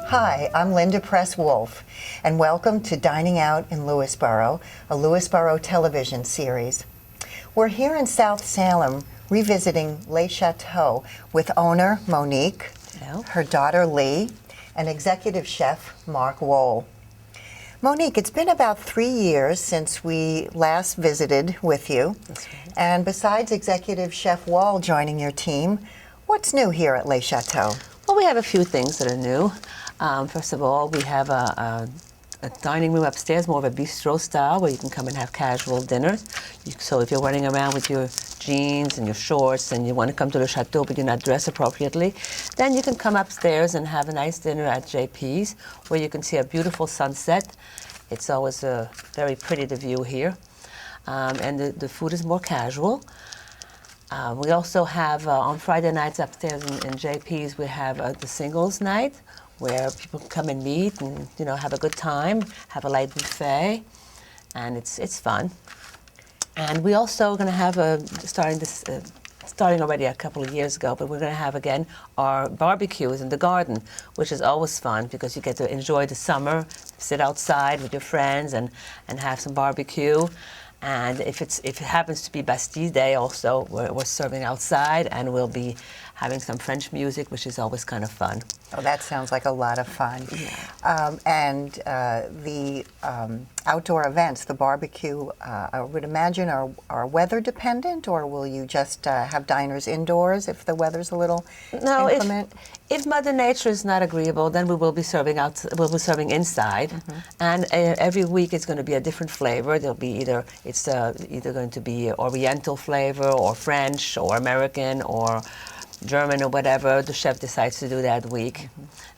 Hi, I'm Linda Press Wolf, and welcome to Dining Out in Lewisboro, a Lewisboro television series. We're here in South Salem revisiting Le Chateau with owner Monique, Hello. her daughter Lee, and executive chef Mark Wohl. Monique, it's been about 3 years since we last visited with you. That's right. And besides executive chef Wohl joining your team, what's new here at Le Chateau? Well, we have a few things that are new. First of all, we have a dining room upstairs, more of a bistro style, where you can come and have casual dinners. So if you're running around with your jeans and your shorts and you want to come to the chateau but you're not dressed appropriately, then you can come upstairs and have a nice dinner at JP's, where you can see a beautiful sunset. It's always very pretty to view here. And the food is more casual. We also have, on Friday nights upstairs in JP's, we have the singles night, where people can come and meet and, have a good time, have a light buffet, and it's fun. And we also are going to have, starting already a couple of years ago, but we're going to have again our barbecues in the garden, which is always fun because you get to enjoy the summer, sit outside with your friends and have some barbecue. And if it happens to be Bastille Day also, we're serving outside, and we'll be having some French music, which is always kind of fun. Oh, that sounds like a lot of fun. Yeah. And the outdoor events, the barbecue, I would imagine are weather dependent, or will you just have diners indoors if the weather's a little inclement? If Mother Nature is not agreeable, then we will be serving We'll be serving inside, and every week it's going to be a different flavor. There'll be either going to be Oriental flavor, or French, or American, or German, or whatever the chef decides to do that week.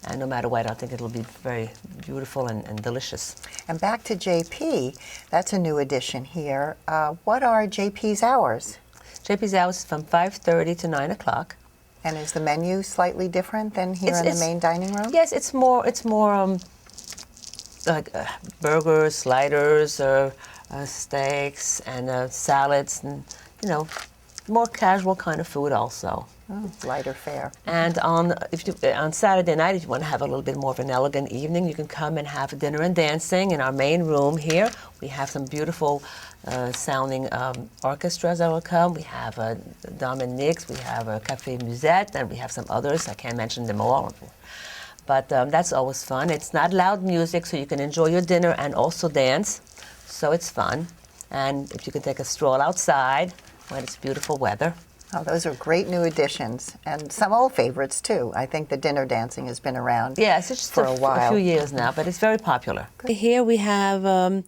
And no matter what, I think it'll be very beautiful and delicious. And back to JP, that's a new addition here. What are JP's hours? JP's hours is from 5:30 to 9 o'clock. And is the menu slightly different than here in the main dining room? Yes, it's more like burgers, sliders, steaks, and salads, and more casual kind of food also. Oh, lighter fare. And on Saturday night, if you want to have a little bit more of an elegant evening, you can come and have dinner and dancing in our main room here. We have some beautiful sounding orchestras that will come. We have Dominique's, we have a Café Musette, and we have some others. I can't mention them all. But that's always fun. It's not loud music, so you can enjoy your dinner and also dance. So it's fun. And if you can take a stroll outside when it's beautiful weather. Oh, those are great new additions, and some old favorites too. I think the dinner dancing has been around it's just for a while. A few years now, but it's very popular. Here we have a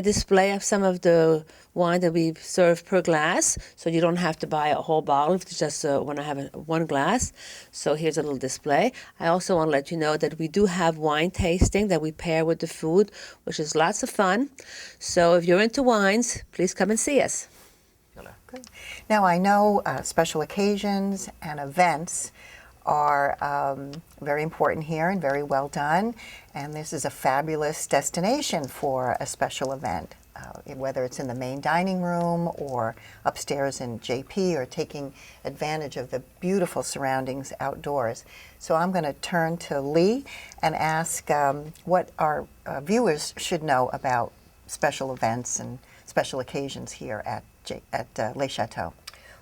display of some of the wine that we serve per glass, so you don't have to buy a whole bottle if you just want to have one glass. So here's a little display. I also want to let you know that we do have wine tasting that we pair with the food, which is lots of fun. So if you're into wines, please come and see us. Now, I know special occasions and events are very important here and very well done, and this is a fabulous destination for a special event, whether it's in the main dining room or upstairs in JP, or taking advantage of the beautiful surroundings outdoors. So I'm going to turn to Lee and ask what our viewers should know about special events and special occasions here at Le Chateau.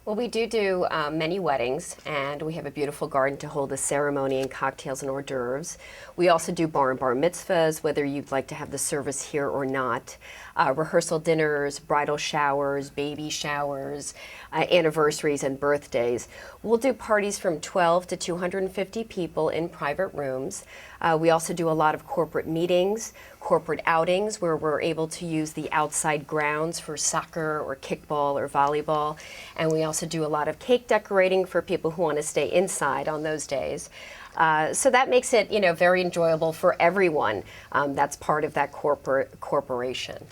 Well, we do many weddings, and we have a beautiful garden to hold the ceremony and cocktails and hors d'oeuvres. We also do bar and bar mitzvahs, whether you'd like to have the service here or not. Rehearsal dinners, bridal showers, baby showers, anniversaries, and birthdays. We'll do parties from 12 to 250 people in private rooms. We also do a lot of corporate meetings, corporate outings, where we're able to use the outside grounds for soccer or kickball or volleyball. And we also do a lot of cake decorating for people who want to stay inside on those days. So that makes it, very enjoyable for everyone. That's part of that corporation.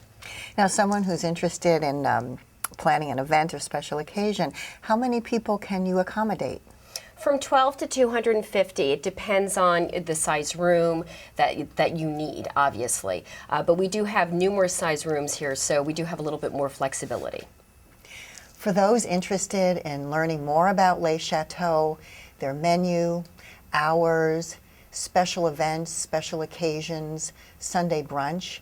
Now, someone who's interested in planning an event or special occasion, how many people can you accommodate? From 12 to 250. It depends on the size room that you need, obviously. But we do have numerous size rooms here, so we do have a little bit more flexibility. For those interested in learning more about Le Chateau, their menu, hours, special events, special occasions, Sunday brunch,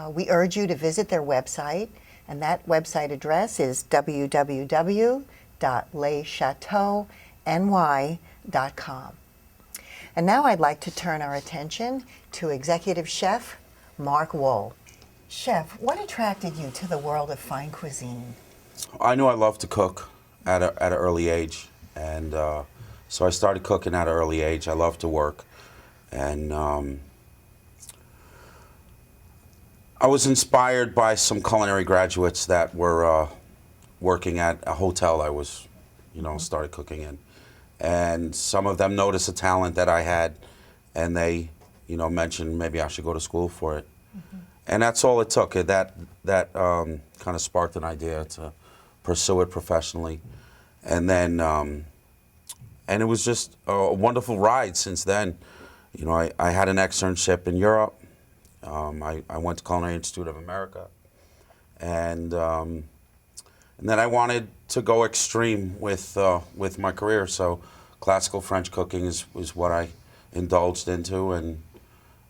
we urge you to visit their website, and that website address is www.leschateauny.com. And now I'd like to turn our attention to Executive Chef Mark Wohl. Chef, what attracted you to the world of fine cuisine? I knew I loved to cook at an early age, and so I started cooking at an early age. I love to work, and I was inspired by some culinary graduates that were working at a hotel I was, started cooking in, and some of them noticed a talent that I had, and they, mentioned maybe I should go to school for it. And that's all it took. That kind of sparked an idea to pursue it professionally, and then and it was just a wonderful ride since then. I had an externship in Europe. I went to Culinary Institute of America, and then I wanted to go extreme with my career. So classical French cooking is what I indulged into, and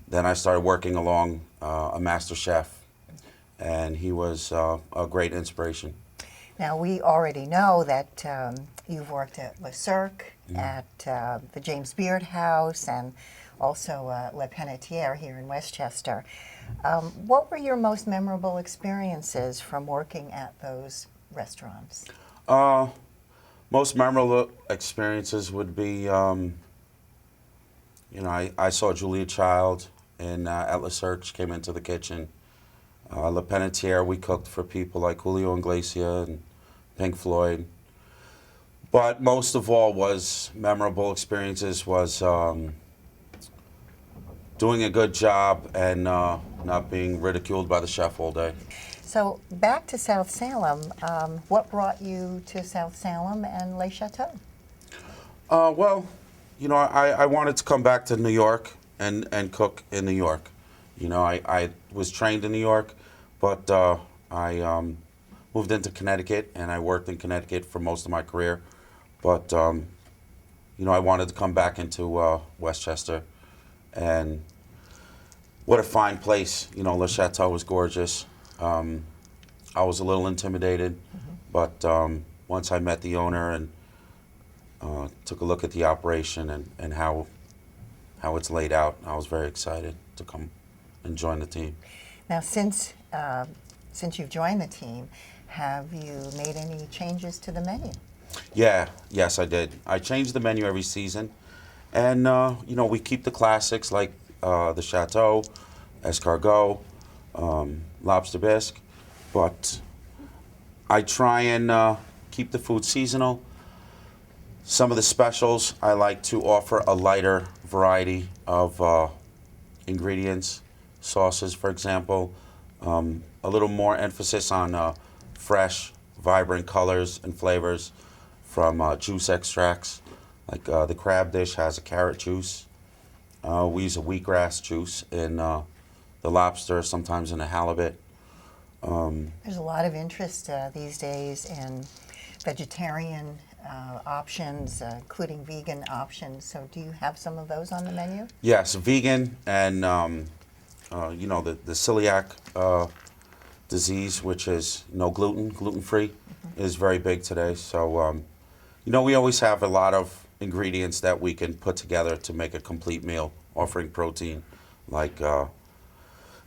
then I started working along a master chef, and he was a great inspiration. Now, we already know that you've worked at Le Cirque, at the James Beard House, and also Le Panetiere here in Westchester. What were your most memorable experiences from working at those restaurants? Most memorable experiences would be, I saw Julia Child at Le Cirque, came into the kitchen. Le Panetiere, we cooked for people like Julio Iglesias and Pink Floyd. But most of all was memorable experiences was doing a good job and not being ridiculed by the chef all day. So back to South Salem, what brought you to South Salem and Le Chateau? Well, I wanted to come back to New York and cook in New York. I was trained in New York, but I moved into Connecticut, and I worked in Connecticut for most of my career. But, I wanted to come back into Westchester, and what a fine place. Le Chateau was gorgeous. I was a little intimidated, but once I met the owner and took a look at the operation and how it's laid out, I was very excited to come and join the team. Now, since you've joined the team, have you made any changes to the menu? Yes, I did. I change the menu every season, and we keep the classics like the Chateau, escargot, lobster bisque, but I try and keep the food seasonal. Some of the specials, I like to offer a lighter variety of ingredients, sauces, for example, a little more emphasis on fresh, vibrant colors and flavors from juice extracts. Like the crab dish has a carrot juice. We use a wheatgrass juice in the lobster, sometimes in the halibut. There's a lot of interest these days in vegetarian options, including vegan options. So do you have some of those on the menu? Yes, vegan and the celiac disease, which is no gluten, gluten-free, is very big today. So, we always have a lot of ingredients that we can put together to make a complete meal, offering protein, like the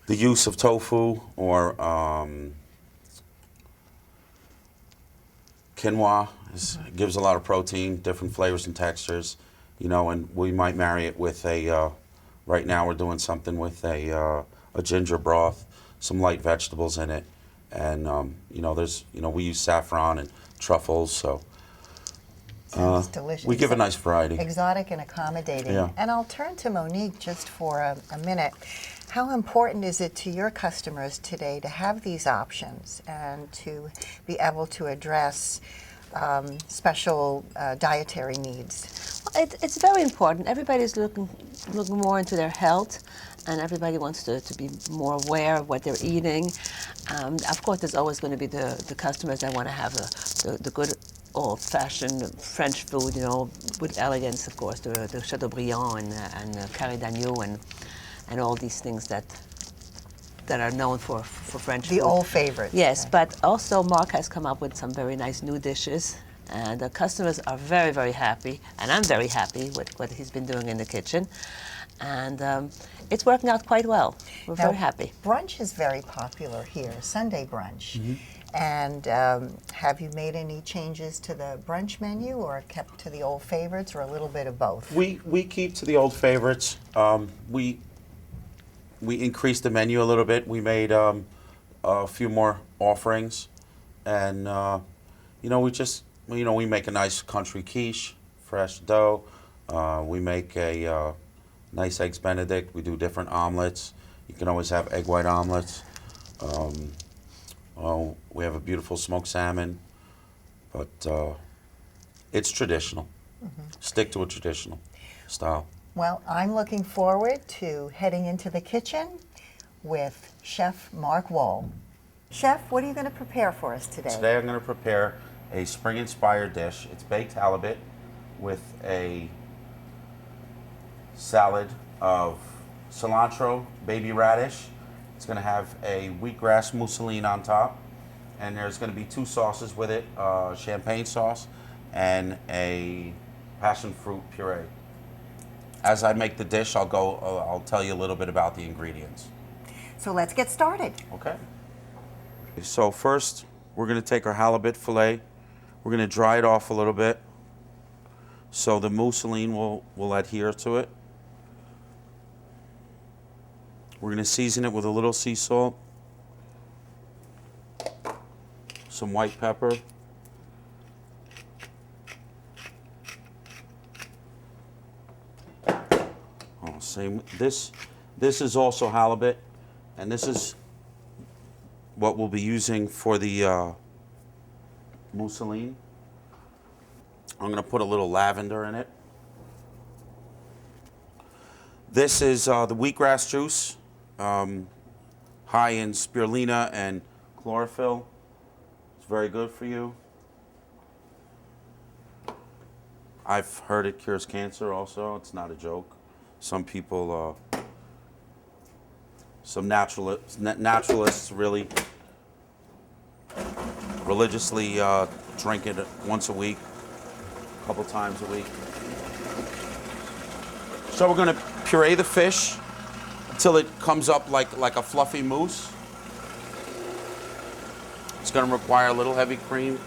use of tofu or quinoa gives a lot of protein, different flavors and textures, and we might marry it with right now we're doing something with a ginger broth, some light vegetables in it, and we use saffron and truffles, so Sounds delicious. we give a nice variety. Exotic and accommodating. Yeah. And I'll turn to Monique just for a minute. How important is it to your customers today to have these options and to be able to address special dietary needs? It's very important. Everybody's looking more into their health, and everybody wants to be more aware of what they're eating. Of course, there's always going to be the customers that want to have the good old-fashioned French food, you know, with elegance, of course, the Chateaubriand and carré d'agneau and all these things that are known for French food. The old favorites. Yes, but also Mark has come up with some very nice new dishes, and the customers are very, very happy, and I'm very happy with what he's been doing in the kitchen, and it's working out quite well. We're Now, very happy. Brunch is very popular here, Sunday brunch. And have you made any changes to the brunch menu, or kept to the old favorites, or a little bit of both? We keep to the old favorites. We increased the menu a little bit. We made a few more offerings, and we make a nice country quiche, fresh dough. We make a nice eggs Benedict. We do different omelets. You can always have egg white omelets. We have a beautiful smoked salmon, but it's traditional. Stick to a traditional style. Well, I'm looking forward to heading into the kitchen with Chef Mark Wall. Chef, what are you going to prepare for us today? Today I'm going to prepare a spring-inspired dish. It's baked halibut with a salad of cilantro, baby radish. It's going to have a wheatgrass mousseline on top, and there's going to be two sauces with it, champagne sauce and a passion fruit puree. As I make the dish, I'll tell you a little bit about the ingredients. So let's get started. Okay. So first, we're going to take our halibut fillet. We're going to dry it off a little bit so the mousseline will adhere to it. We're going to season it with a little sea salt, some white pepper, This is also halibut, and this is what we'll be using for the mousseline. I'm going to put a little lavender in it. This is the wheatgrass juice, high in spirulina and chlorophyll. It's very good for you. I've heard it cures cancer also. It's not a joke. Some people, some naturalists really religiously drink it once a week, a couple times a week. So we're going to puree the fish until it comes up like a fluffy mousse. It's going to require a little heavy cream.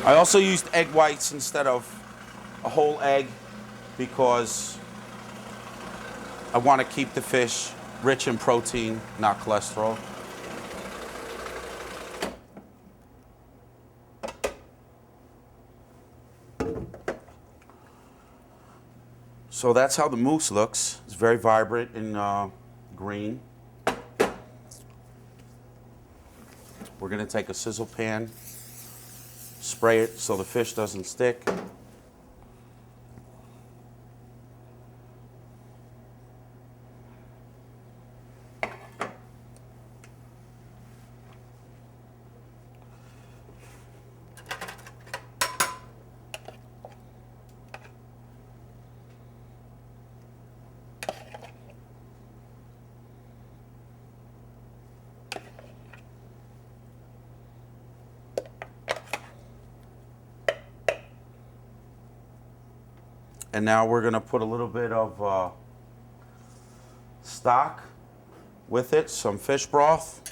I also used egg whites instead of a whole egg because I want to keep the fish rich in protein, not cholesterol. So that's how the mousse looks. It's very vibrant in green. We're going to take a sizzle pan, spray it so the fish doesn't stick. And now we're going to put a little bit of stock with it, some fish broth,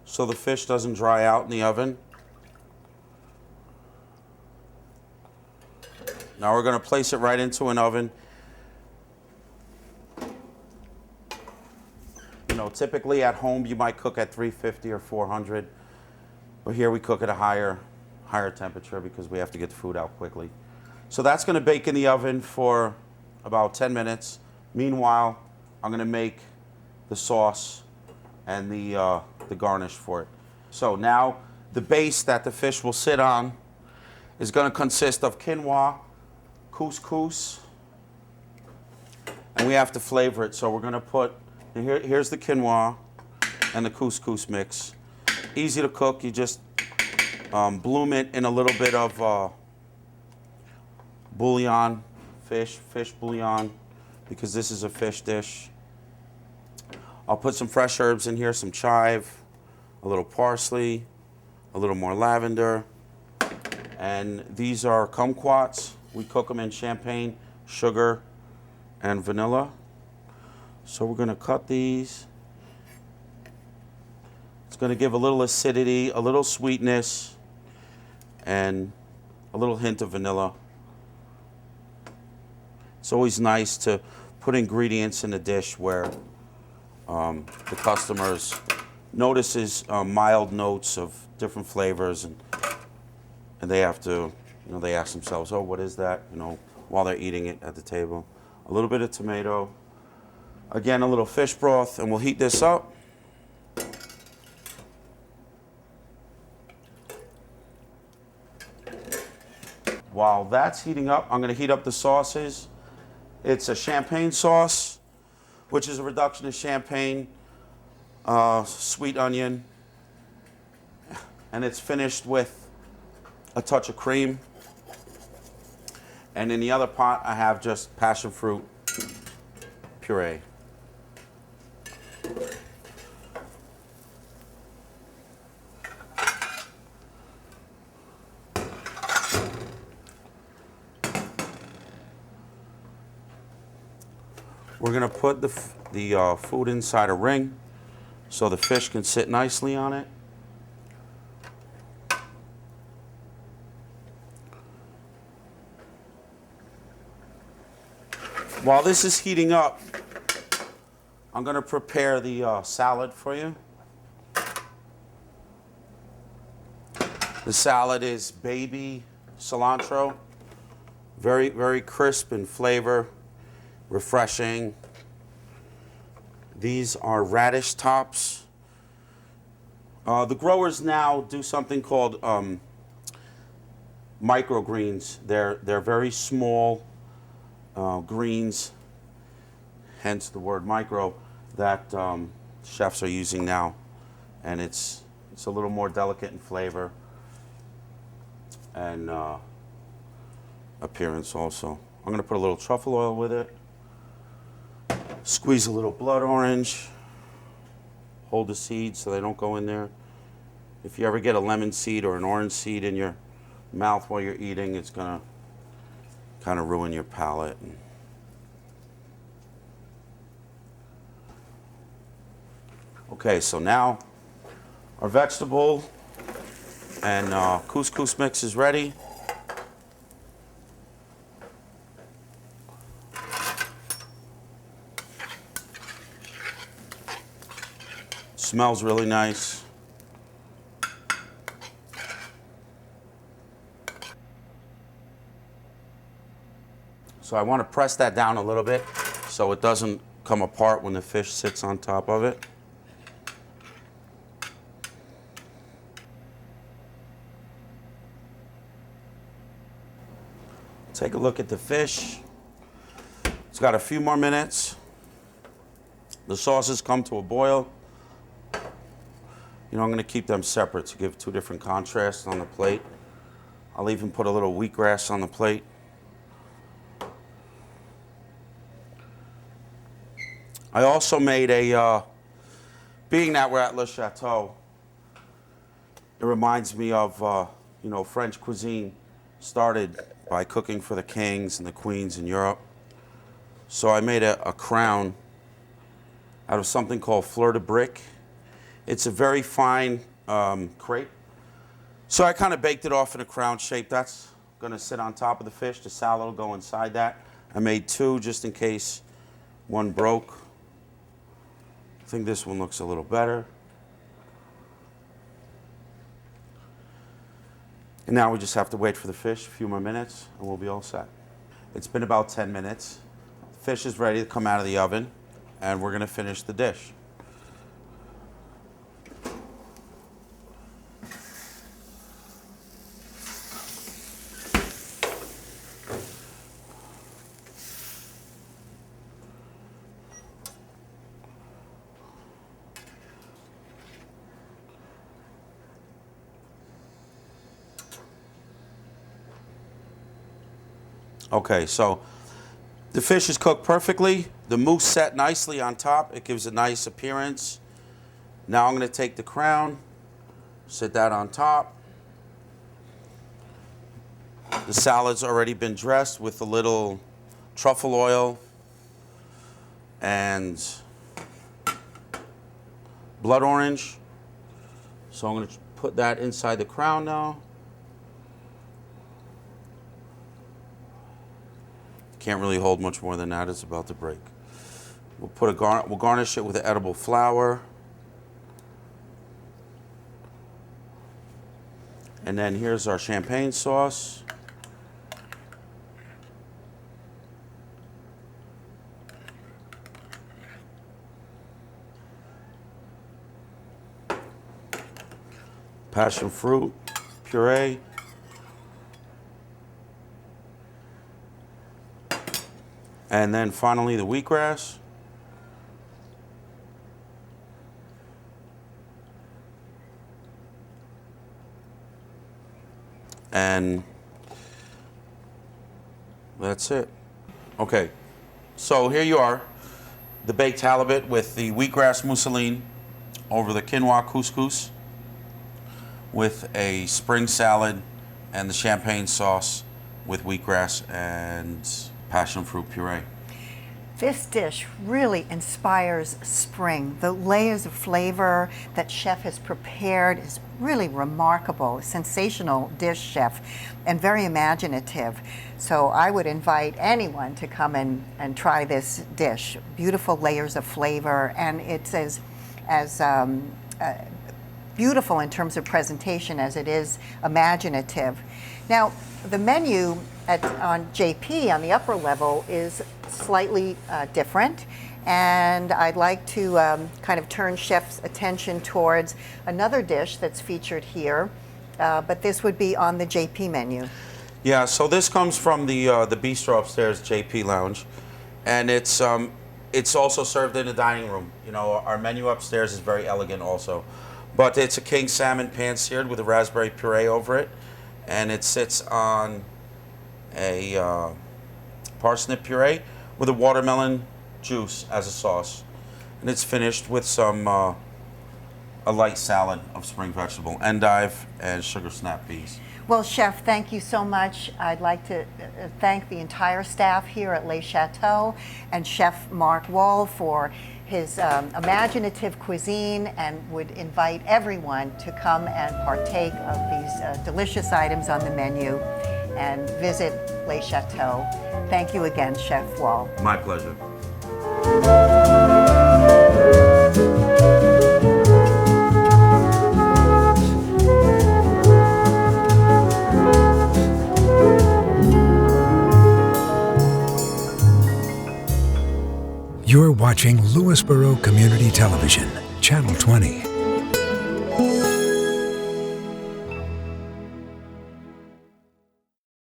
so the fish doesn't dry out in the oven. Now we're going to place it right into an oven. You know, typically at home you might cook at 350 or 400, but here we cook at a higher temperature because we have to get the food out quickly. So that's going to bake in the oven for about 10 minutes. Meanwhile, I'm going to make the sauce and the garnish for it. So now the base that the fish will sit on is going to consist of quinoa, couscous, and we have to flavor it. So we're gonna put, here's the quinoa and the couscous mix. Easy to cook. You just bloom it in a little bit of bouillon, fish bouillon, because this is a fish dish. I'll put some fresh herbs in here, some chive, a little parsley, a little more lavender, and these are kumquats. We cook them in champagne, sugar, and vanilla. So we're gonna cut these. It's gonna give a little acidity, a little sweetness, and a little hint of vanilla. It's always nice to put ingredients in a dish where the customers notices mild notes of different flavors, and they have to, they ask themselves, oh, what is that? While they're eating it at the table. A little bit of tomato. Again, a little fish broth, and we'll heat this up. While that's heating up, I'm going to heat up the sauces. It's a champagne sauce, which is a reduction of champagne, sweet onion, and it's finished with a touch of cream. And in the other pot, I have just passion fruit puree. We're going to put the food inside a ring so the fish can sit nicely on it. While this is heating up, I'm going to prepare the salad for you. The salad is baby cilantro, very, very crisp in flavor, refreshing. These are radish tops. The growers now do something called microgreens. They're very small greens, hence the word micro, that chefs are using now, and it's a little more delicate in flavor and appearance also. I'm going to put a little truffle oil with it. Squeeze a little blood orange. Hold the seeds so they don't go in there. If you ever get a lemon seed or an orange seed in your mouth while you're eating, it's going to kind of ruin your palate. Okay, so now our vegetable and couscous mix is ready. Smells really nice. So I want to press that down a little bit so it doesn't come apart when the fish sits on top of it. Take a look at the fish. It's got a few more minutes. The sauces come to a boil. I'm going to keep them separate to give two different contrasts on the plate. I'll even put a little wheatgrass on the plate. I also made being that we're at Le Chateau, it reminds me of, French cuisine started by cooking for the kings and the queens in Europe. So I made a crown out of something called fleur de brique. It's a very fine crepe. So I kind of baked it off in a crown shape. That's going to sit on top of the fish. The salad will go inside that. I made two just in case one broke. I think this one looks a little better. And now we just have to wait for the fish a few more minutes and we'll be all set. It's been about 10 minutes. The fish is ready to come out of the oven and we're going to finish the dish. Okay, so the fish is cooked perfectly. The mousse set nicely on top. It gives a nice appearance. Now I'm going to take the crown, sit that on top. The salad's already been dressed with a little truffle oil and blood orange. So I'm going to put that inside the crown now. Can't really hold much more than that. It's about to break. We'll garnish it with an edible flower. And then here's our champagne sauce. Passion fruit puree. And then finally the wheatgrass. And that's it. Okay, so here you are, the baked halibut with the wheatgrass mousseline over the quinoa couscous with a spring salad and the champagne sauce with wheatgrass and passion fruit puree. This dish really inspires spring. The layers of flavor that chef has prepared is really remarkable. Sensational dish, chef, and very imaginative. So I would invite anyone to come and try this dish. Beautiful layers of flavor, and it's as beautiful in terms of presentation as it is imaginative. Now, the menu on JP on the upper level is slightly different, and I'd like to kind of turn chef's attention towards another dish that's featured here, but this would be on the JP menu. Yeah, so this comes from the bistro upstairs, JP Lounge, and it's also served in the dining room. You know, our menu upstairs is very elegant also, but it's a king salmon pan-seared with a raspberry puree over it, and it sits on a parsnip puree with a watermelon juice as a sauce, and it's finished with some a light salad of spring vegetable, endive and sugar snap peas. Well, chef, thank you so much. I'd like to thank the entire staff here at Le Chateau and Chef Mark Wall for his imaginative cuisine, and would invite everyone to come and partake of these delicious items on the menu and visit Le Chateau. Thank you again, Chef Wall. My pleasure. You're watching Lewisboro Community Television, Channel 20.